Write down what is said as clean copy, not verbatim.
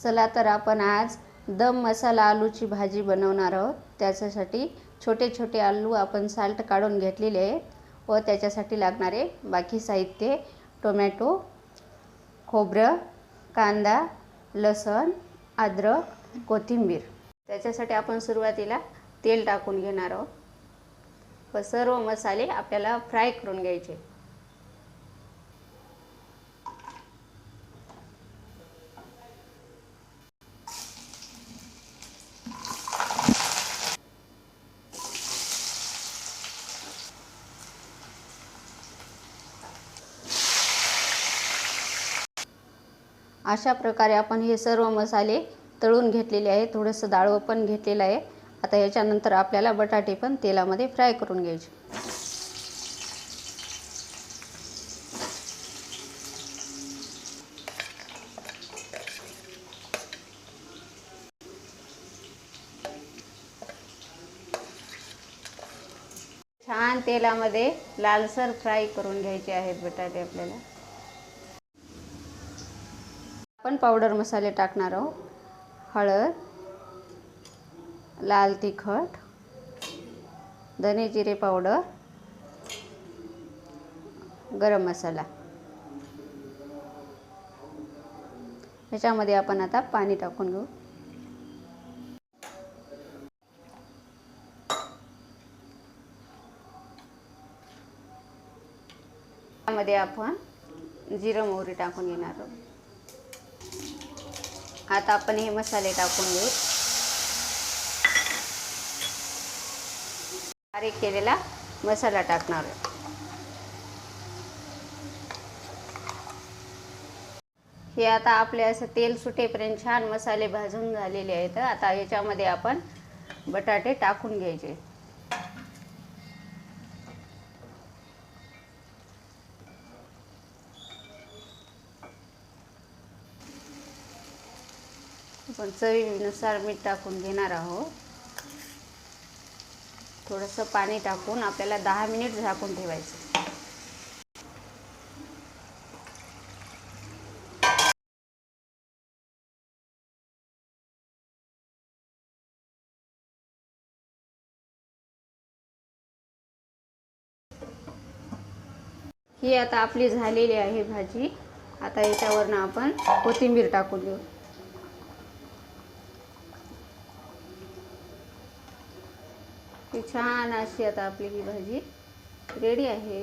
चला तर आपण आज दम मसाला आलूची भाजी बनवणार आहोत। त्याच्यासाठी छोटे छोटे आलू आपण साल्ट काढून घेतलेले आहेत व त्याच्यासाठी लागणारे बाकी साहित्य टोमॅटो, खोबरं, कांदा, लसूण, अद्रक, कोथिंबीर। त्याच्यासाठी आपण सुरुवातीला तेल टाकून घेणार आहोत व सर्व मसाले आपल्याला फ्राय करून घ्यायचे। अशा प्रकारे आपण हे सर्व मसाले तळून घेतलेले आहे। थोडंसं डाळव पण घेतलेलं आहे। आता याच्यानंतर आपल्याला बटाटे पण तेलामध्ये फ्राय करून घ्यायचे। छान तेलामध्ये लालसर फ्राय करून घ्यायचे आहेत बटाटे आपल्याला। आपण पावडर मसाले टाकणार आहोत। हळद, लाल तिखट, धने जिरे पावडर, गरम मसाला। याच्यामध्ये आपण आता पाणी टाकून घेऊ। यामध्ये आपण जिरे मोहरी टाकून घेणार आहोत। आता आपण हे मसाले टाकून घेऊ। बारीक केलेला मसाला टाकणार आहोत। हे आता आपले असं तेल सुटेपर्यंत छान मसाले भाजून झालेले आहेत। आता याच्यामध्ये आपण बटाटे टाकून घ्यायचे। आपण चवीनुसार मीठ टाकून घेणार आहोत। थोडंसं पाणी टाकून आपल्याला 10 मिनिट झाकून ठेवायचं। ही आता आपली झालेली आहे भाजी। आता याच्यावरनं आपण कोथिंबीर टाकून देऊ। ही छान अशी आता आपली ही भाजी रेडी आहे।